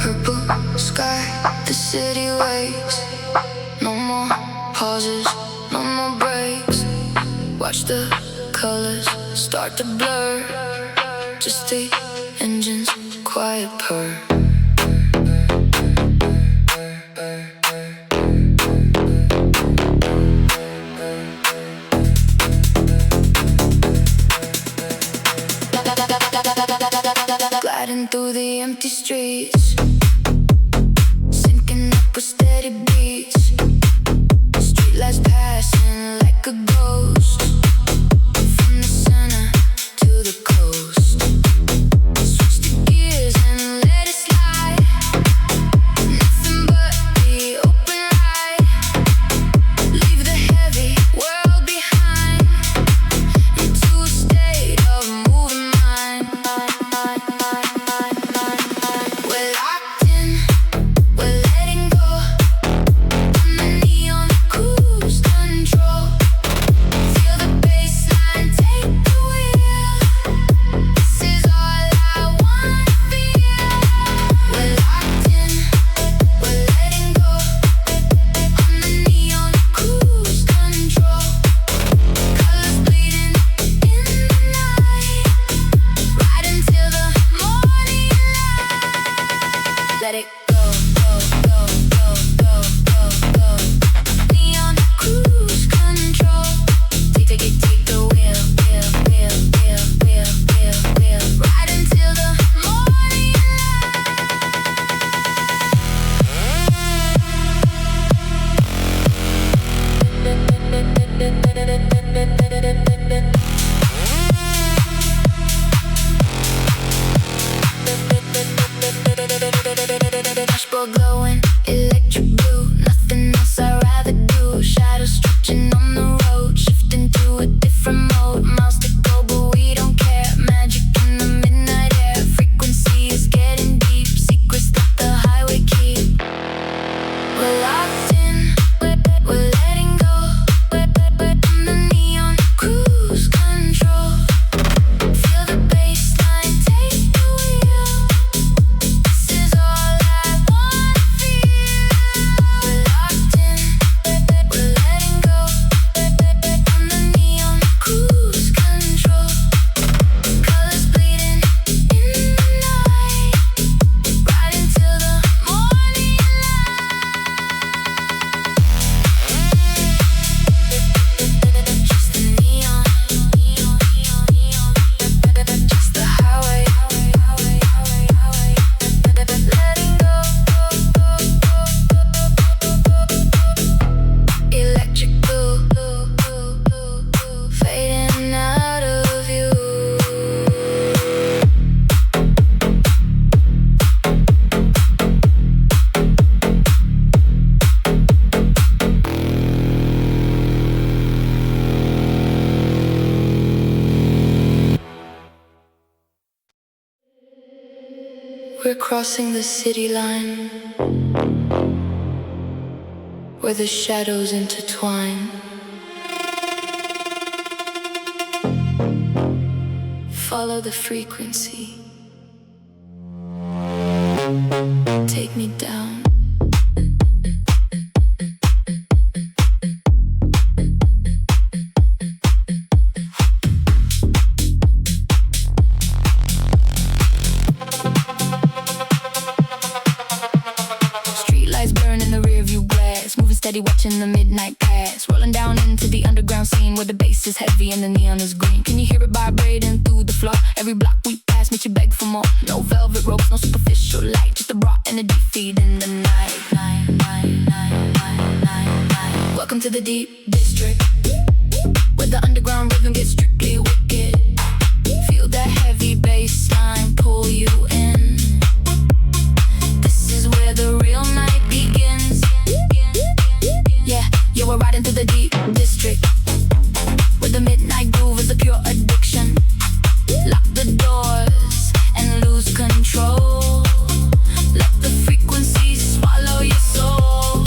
Purple sky, the city wakes. No more pauses, no more breaks. Watch the colors start to blur. Just the engine's quiet purr. Gliding through the empty streets, syncing up with steady beats. Streetlights passing like a ghost, from the center to the coast. Switch the gears and let it slide. Nothing but the open ride. Leave the heavy world behind into a state of moving mind. We're locked in, we're letting go. On the neon cruise control. Feel the bassline take the wheel. This is all I wanna feel. We're locked in, we're letting go. On the neon cruise control. Colors bleeding in the night, right until the morning light. Let it go, go, go, go, go, go, go. Neon cruise control. Take the wheel, wheel, wheel, wheel, wheel, wheel, wheel. Right until the morning dashboard glowing, electric blue. Nothing else I'd rather do. Shadows stretching on the road, shifting to a different mode. Miles to go, but we don't care. Magic in the midnight air. Frequency is getting deep. Secrets that the highway keep. We're locked in, we're letting go. We're on the neon cruise control. Feel the bassline take the wheel. This is all I wanna feel. We're locked in, we're letting go. On the neon cruise control. Colors bleeding in the night, right until the morning light. Just the neon, just the highway, letting go. Electric blue, fading out of view. We're crossing the city line, where the shadows intertwine. Follow the frequency, take me down. Streetlights burn in the rearview glass, moving steady, watching the midnight pass. Rolling down into the underground scene where the bass is heavy and the neon is green. Can you hear it vibrating through the floor? Every block we pass makes you beg for more. No velvet ropes, no superficial light, just a raw energy feeding the night. Welcome to the deep district, where the underground rhythm gets strictly wicked. Feel that heavy bass line pull you in. This is where the real night begins. Yeah, we're riding through the deep district, where the midnight groove is a pure addiction. Lock the doors and lose control. Let the frequencies swallow your soul.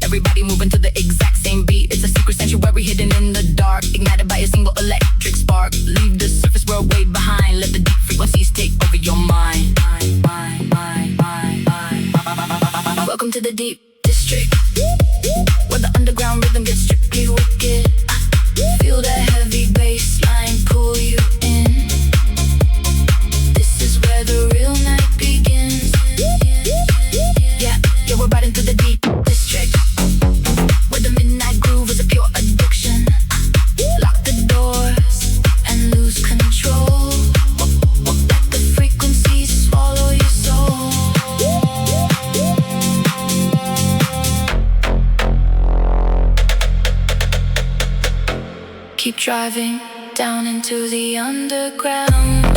Everybody moving to the exact same beat. It's a secret sanctuary hidden in the dark, ignited by a single electric spark. Leave the surface world way behind. Let the deep frequencies take over your mind. Welcome to the deep district, where the underground rhythm gets strictly wicked. Feel that heavy bass line pull you in. This is where the real night begins. Yeah, we're riding through the deep district, where the midnight groove is a pure addiction. Lock the doors and lose control. Let the frequencies swallow your soul. Keep driving down into the underground.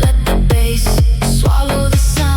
Let the bass swallow the sound.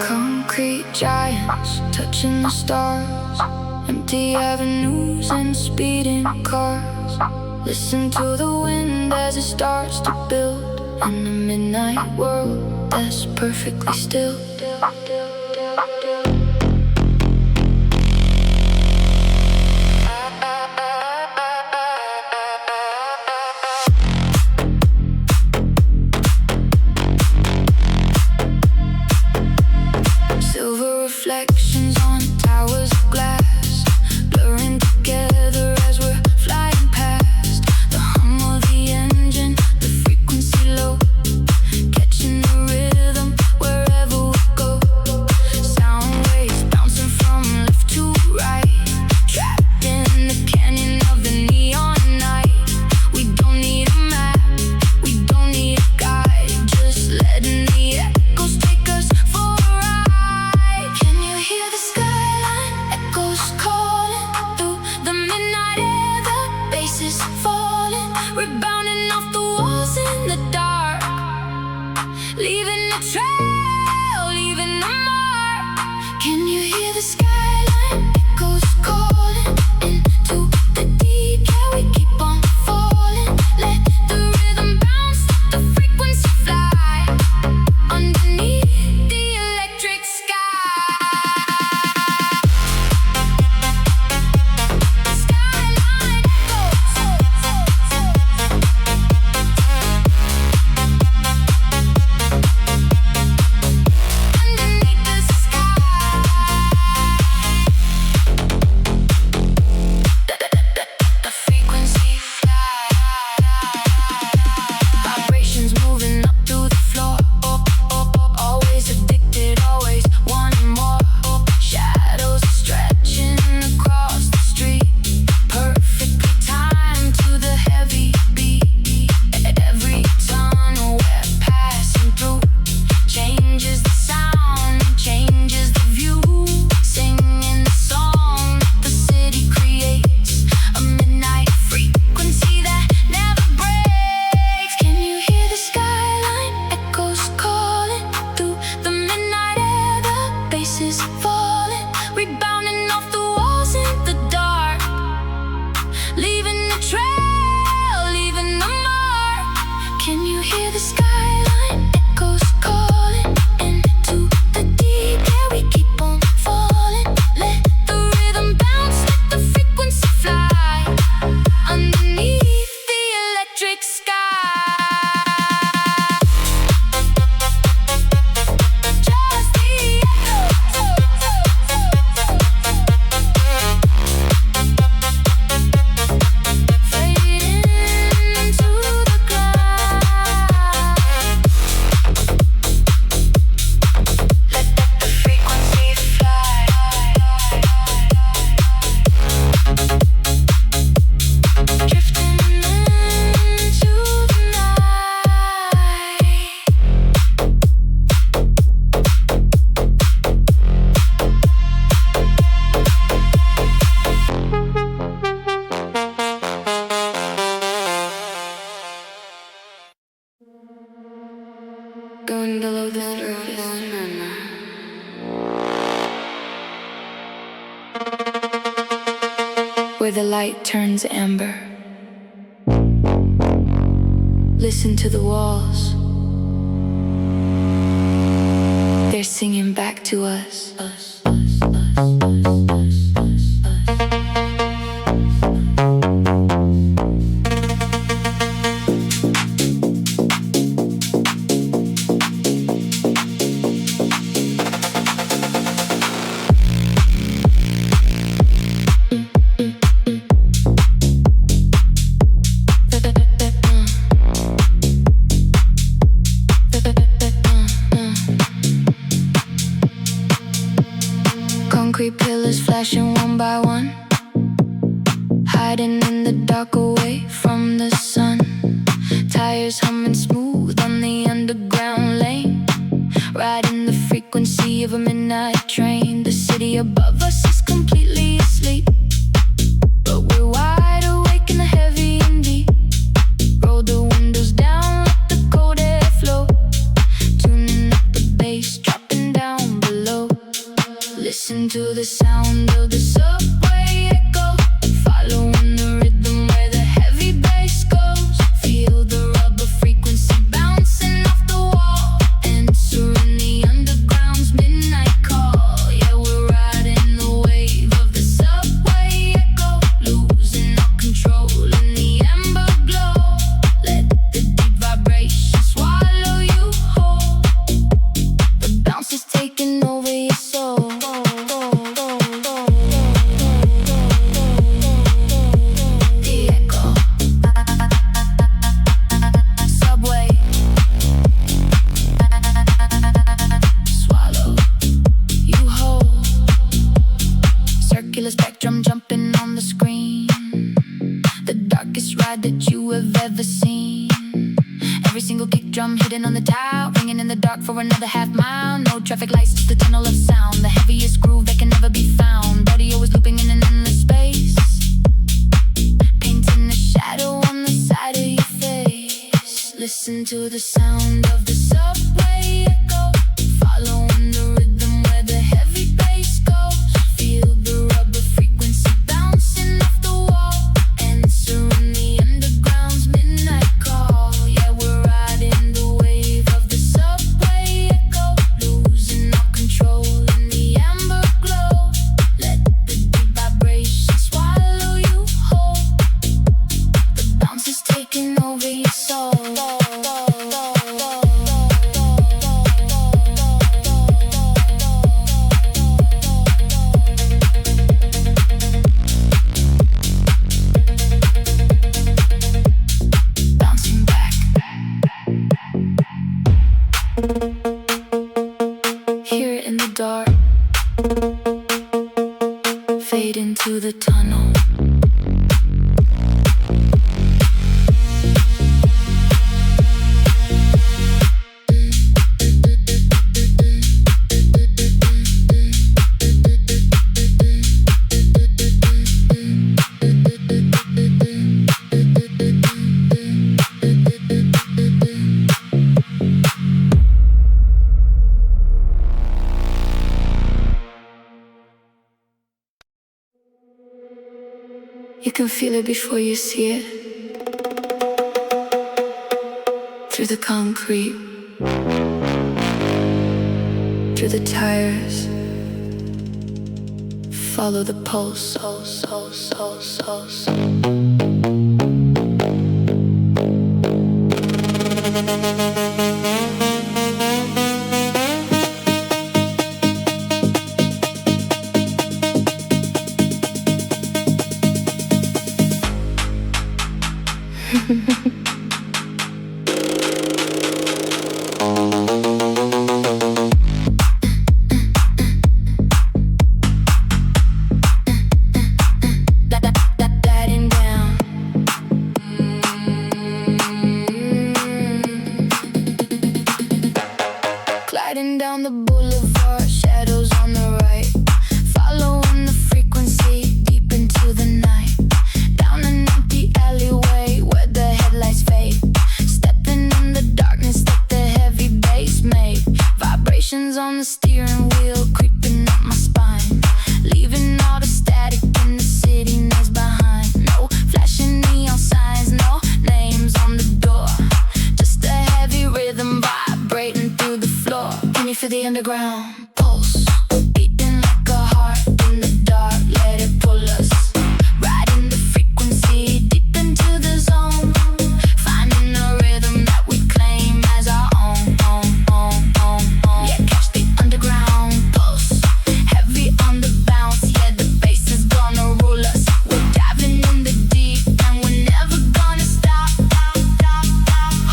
Concrete giants touching the stars, empty avenues and speeding cars. Listen to the wind as it starts to build in a midnight world that's perfectly still. Silver reflections on towers of glass, blurring together as we're flying past. The hum of the engine, the frequency low, catching the rhythm wherever we go. Sound where the light turns amber. Listen to the walls. They're singing back to us. Concrete pillars flashing one by one, hiding in the dark away from the sun. Tires humming smooth on the underground lane, riding the frequency of a midnight train. The city above us is completely asleep, but we're wide awake in the heavy and deep. Roll the windows down, let the cold air flow, tuning up the bass, dropping down below. Listen to the sound of the subway echo, following the rhythm where the heavy bass goes. Feel the rubber frequency bouncing off the wall, answering the underground's midnight call. Yeah, we're riding the wave of the subway echo, losing all control in the amber glow. Let the deep vibration swallow you whole. The bounce is taking over your soul. Spectrum jumping on the screen, the darkest ride that you have ever seen. Every single kick drum hidden on the dial, ringing in the dark for another half mile. No traffic lights, just the tunnel of sound, the heaviest groove that can never be found. Radio is looping in an endless space, painting a shadow on the side of your face. Listen to the sound of the subway echo, following the rhythm where the heavy bass goes. Feel the rubber frequency bouncing off the wall, answering the underground's midnight call. Yeah, we're riding the wave of the subway echo, losing all control in the amber glow. Let the deep vibration swallow you whole. The bounce is taking over your soul. Hear it in the dark, fade into the tunnel. You can feel it before you see it, through the concrete, through the tires. Follow the pulse. Gliding down the boulevard, shadows on the right, following the frequency deep into the night. Down an empty alleyway where the headlights underground pulse, beating like a heart in the dark. Let it pull us right in the frequency, deep into the zone, finding a rhythm that we claim as our own. Yeah, catch the underground pulse, heavy on the bounce. Yeah, the bass is gonna rule us. We're diving in the deep, and we're never gonna stop.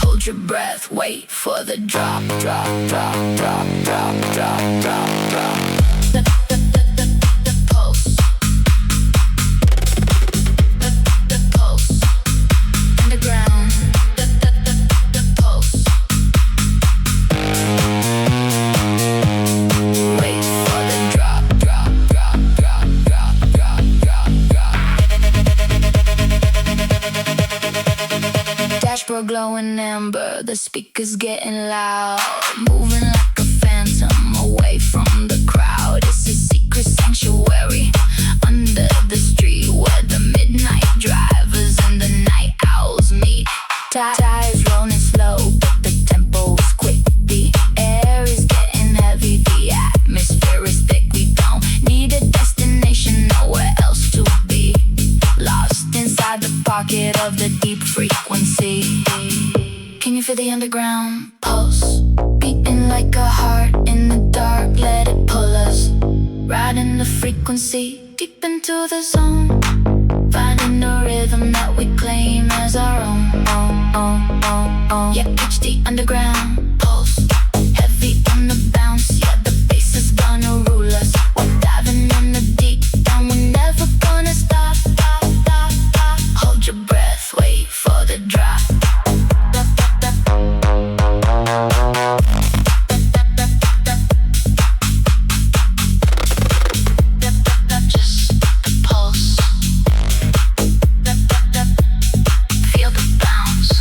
Hold your breath, wait for the drop, drop, drop, drop, drop, drop, drop, drop. The pulse. The pulse. Underground. The pulse. Wait for the drop, drop, drop, drop, drop, drop, drop, drop. Dashboard glowing amber, the speakers getting loud, moving like a phantom away from the crowd. It's a secret sanctuary under the street where the midnight drivers and the night owls meet. Tires rolling slow, but the tempo is quick. The air is getting heavy, the atmosphere is thick. We don't need a destination, nowhere else to be. Lost inside the pocket of the deep frequency. Can you feel the underground pulse, beating like a heart in the dark? Let it pull us right in the frequency, deep into the zone, finding a rhythm that we claim as our own. Yeah, catch the underground pulse, heavy on the bounce. Yeah, the bass is gonna rule us. We're diving in the deep, and we're never gonna stop. Hold your breath, wait for the drop. Just the pulse. Feel the bounce.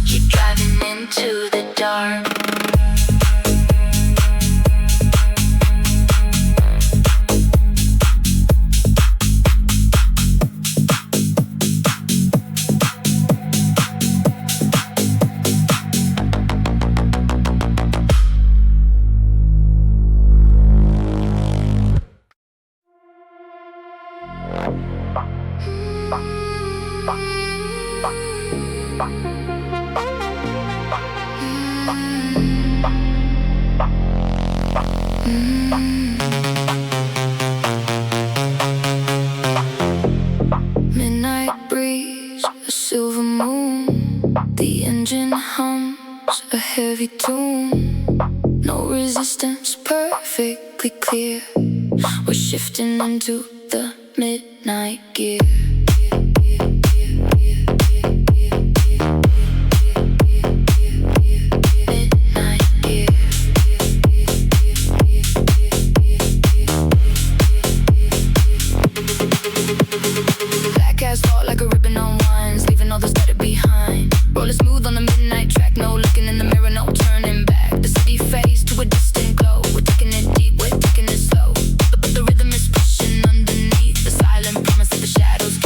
Keep driving into the dark. Midnight breeze, a silver moon. The engine hums a heavy tune. No resistance, perfectly clear. We're shifting into the midnight gear. Midnight gear. Black asphalt like a ribbon on wines, leaving all the static behind. Rolling smooth on the midnight track, no looking in the mirror, no turning back. The city fades to a distant glow. We're taking it deep, we're taking it slow. But the rhythm is pushing underneath the silent promise of the shadows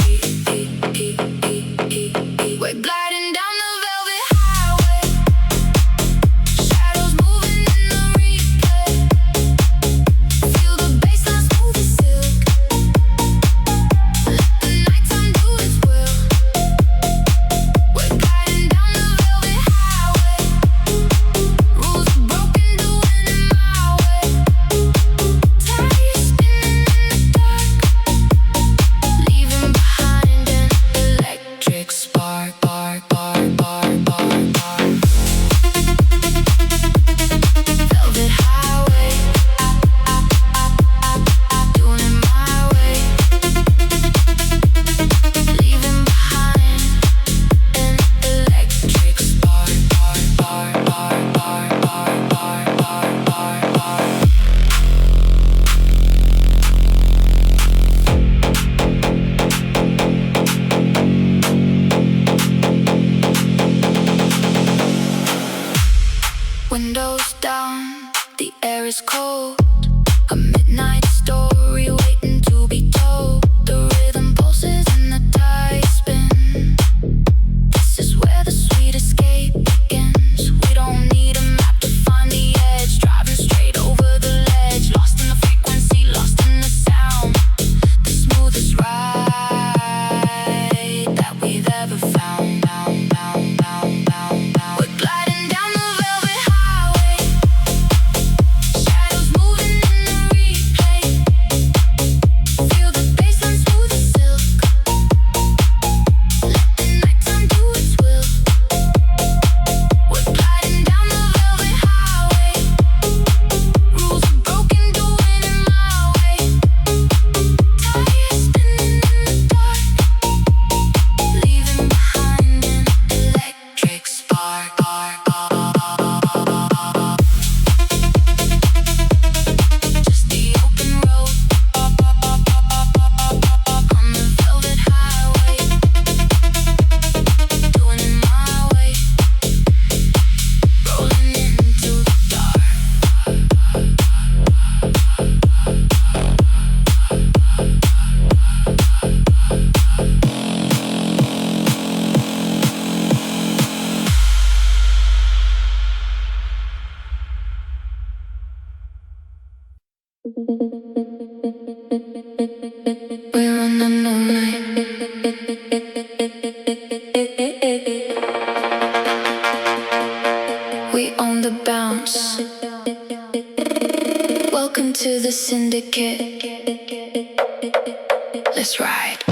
Let's ride.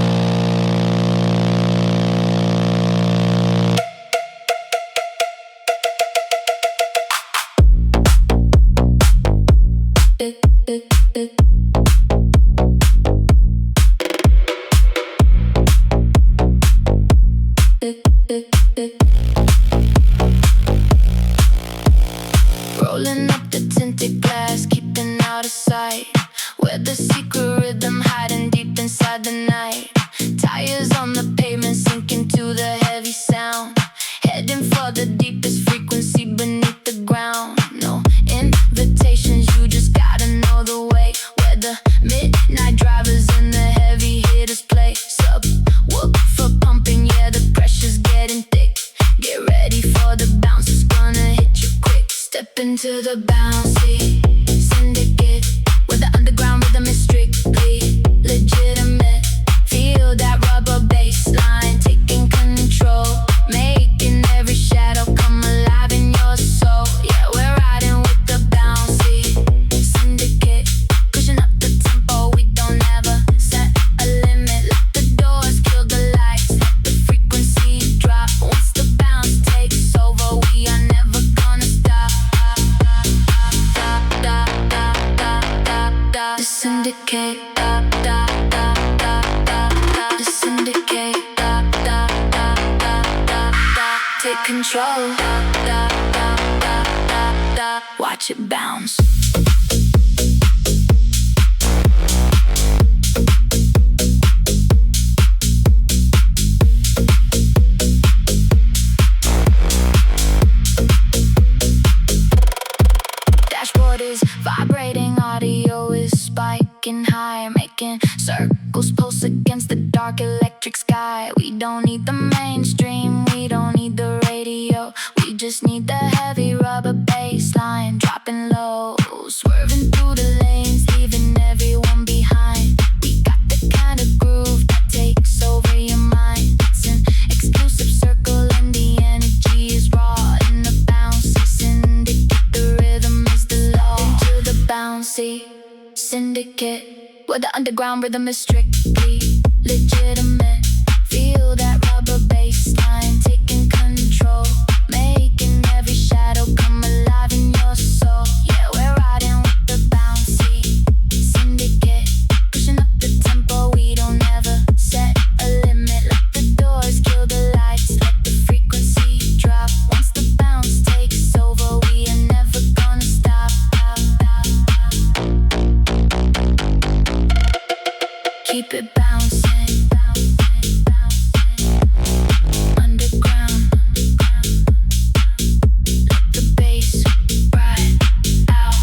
Rolling up the tinted glass, keeping out of sight, where the secret rhythm hiding deep inside the night. Tires on the pavement, sinking to the heavy sound, heading for the deepest frequency beneath the ground. No invitations, you just gotta know the way, where the midnight drivers and the heavy hitters play. Subwoofer pumping, yeah, the pressure's getting thick. Get ready for the bounce, it's gonna hit you quick. Step into the Bouncy Syndicate, where the underground rhythm is strictly legitimate. Feel that rubber bass line taking control, making every shadow come alive in your soul. Yeah, we're riding with the Bouncy Syndicate, pushing up the tempo, we don't ever set a limit. Let the doors kill the lights, let the frequency drop. Once the bounce takes over, we are never gonna stop. The Syndicate, the Syndicate, take control, watch it bounce. Dashboard is vibrating, audio is spiking high, making circles pulse against the dark electric sky. We don't need the mainstream, we don't need the radio, we just need the heavy rubber bass line dropping low, swerving through the lanes, leaving everyone behind. We got the kind of groove that takes over your mind. It's an exclusive circle and the energy is raw. In the Bouncy Syndicate, the rhythm is the law. Into the Bouncy Syndicate, where the underground rhythm is strictly legitimate. Feel that rubber bass line taking control, making every shadow come alive in your soul. Yeah, we're riding with the Bouncy Syndicate, pushing up the tempo, we don't ever set a limit. Let the doors kill the lights, let the frequency drop. Once the bounce takes over, we are never gonna stop. Keep it bouncing, underground. Let the bass ride out.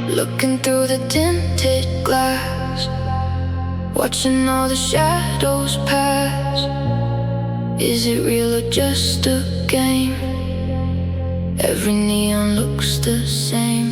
Looking through the tinted glass, watching all the shadows pass. Is it real or just a game? Every neon looks the same.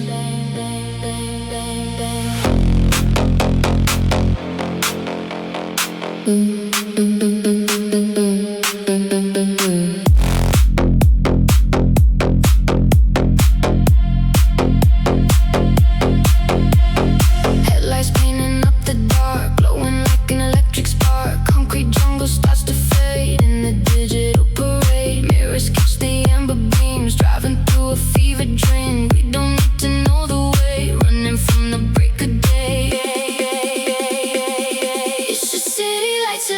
Headlights painting up the dark, glowing like an electric spark. Concrete jungle starts to fade in the digital parade. Mirrors catch the amber beams, driving through a fever dream. We don't need to know the way, running from the break of day. It's just city lights.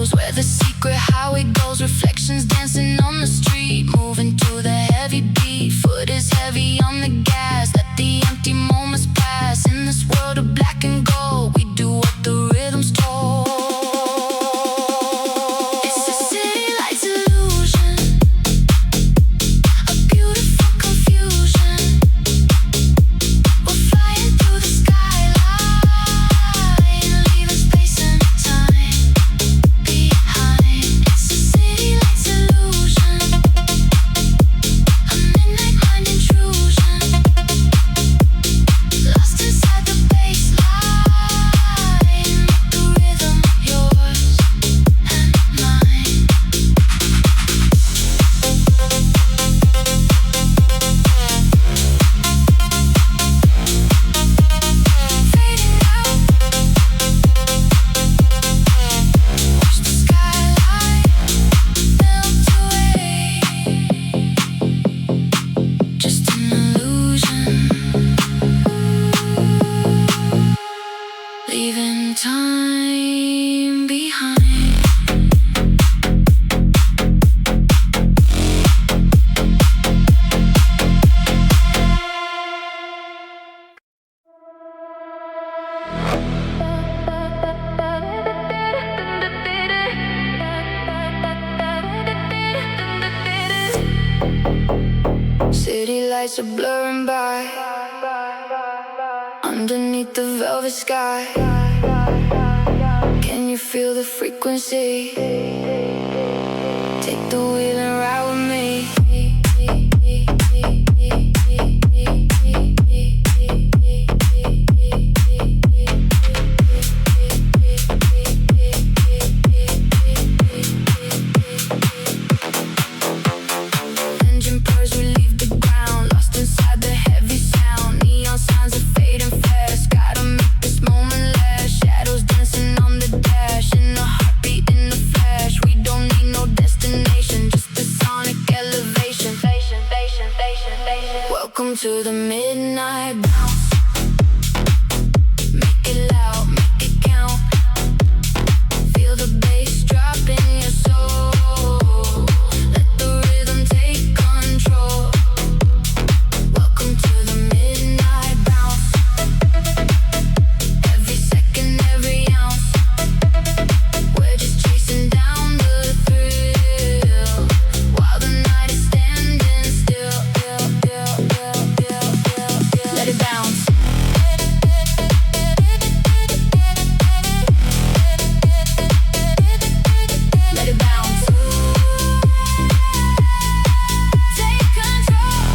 Echoes, where the secret highway goes. Reflections dancing on the street, moving to the heavy beat. Foot is heavy on the gas, let the empty moments pass. In this world of black and gold, we do what the rhythms told. It's a city lights illusion, a beautiful confusion. We're flying through the skyline, leaving space and time behind. It's a city lights illusion, a midnight mind intrusion. Lost inside the bassline, the rhythm yours and mine. Fading out, watch the skyline melt away. Just an illusion, leaving time behind. City lights are blurring by underneath the velvet sky. Can you feel the frequency? Take the wheel and ride with me. Engine purrs, we leave the ground, lost inside the heavy sound. Neon signs are fading fast, gotta make this moment last. Shadows dancing on the dash, in a heartbeat in the flash. We don't need no destination, just a sonic elevation. Welcome to the midnight bounce. Make it loud, make it count. Feel the bass drop in your soul. Let the rhythm take control. Welcome to the midnight bounce. Every second, every ounce. We're just chasing down the thrill, while the night is standing still. Let it bounce. Let it bounce. Take control.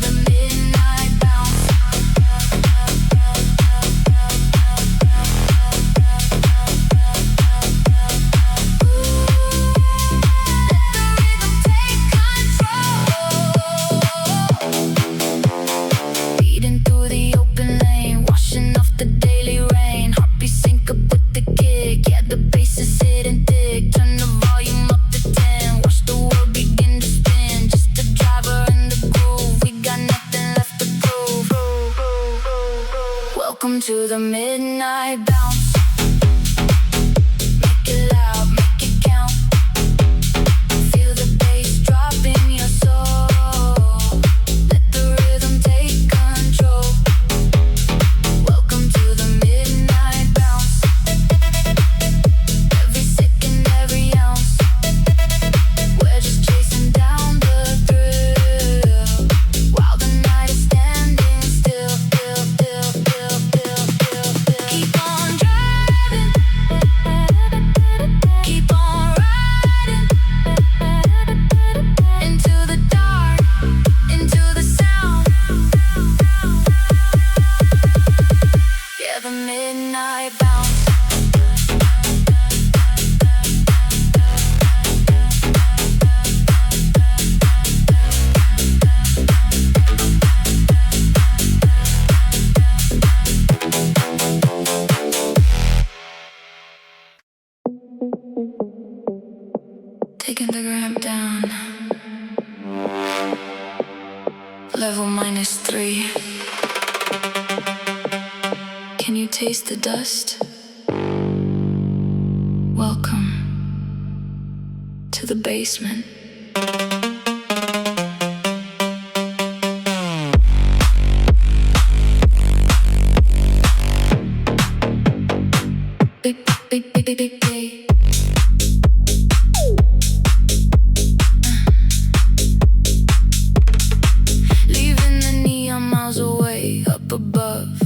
The midnight bounce. Speeding through the open lane, washing off the daily rain. Heartbeat sync up with the kick, yeah, the bass is hitting thick. Turn the volume up to 10, watch the world begin to spin. Just the driver and the groove, we got nothing left to prove. Welcome to the midnight bounce. Make it loud, make it count. Feel the bass drop in your soul. Let the rhythm take control. Welcome to the midnight bounce. Every second, every ounce. We're just chasing down the thrill, while the night is standing still. Keep on driving, keep on riding, into the dark, into the sound. Yeah, the midnight bounce. Taking the Grime down. Level -3. Can you taste the dust? to the basement. Big, big, big, big, big, big. Leaving the neon miles away up above,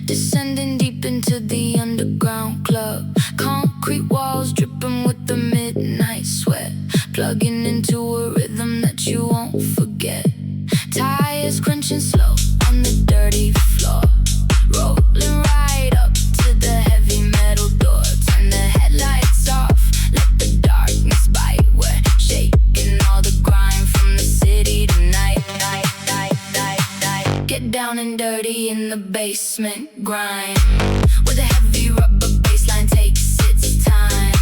descending deep into the underground club. Concrete walls dripping with the midnight sweat, plugging into a rhythm that you won't forget. Tires crunching slow on the dirty floor, rolling right up to the heavy metal door. Turn the headlights off, let the darkness bite. We're shaking all the grime from the city tonight. Get down and dirty in the basement. Grime, where the heavy rubber bassline takes its time.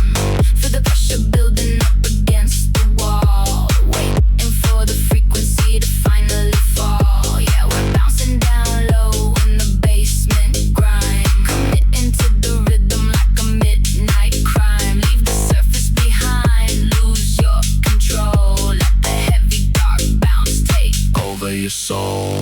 Feel the pressure building up against the wall, waiting for the frequency to finally fall. Yeah, we're bouncing down low in the basement. Grime, committing to the rhythm like a midnight crime. Leave the surface behind, lose your control. Let the heavy dark bounce take over your soul.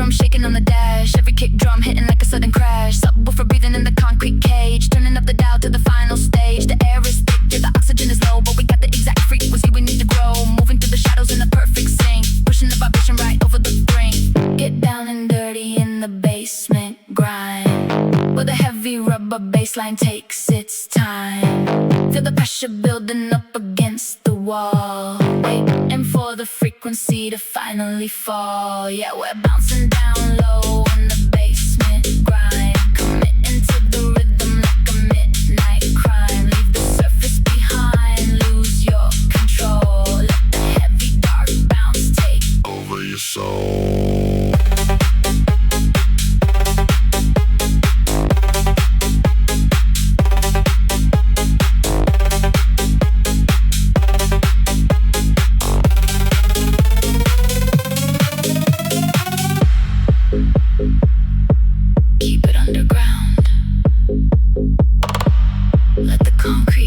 Shaking on the dash, every kick drum hitting like a sudden crash. Subwoofer breathing in the concrete cage, turning up the dial to the final stage. The air is thick, yeah, the oxygen is low, but we got the exact frequency we need to grow. Moving through the shadows in a perfect sync, pushing the vibration right over the brink. Get down and dirty in the basement. Grime, where the heavy rubber bassline takes its time. Feel the pressure building up against the wall, waiting for the frequency to finally fall. Yeah, we're bouncing down low in the basement. Grime, committing to the rhythm like a midnight crime. Leave the surface behind, lose your control. Let the heavy dark bounce take over your soul. Keep it underground. Let the concrete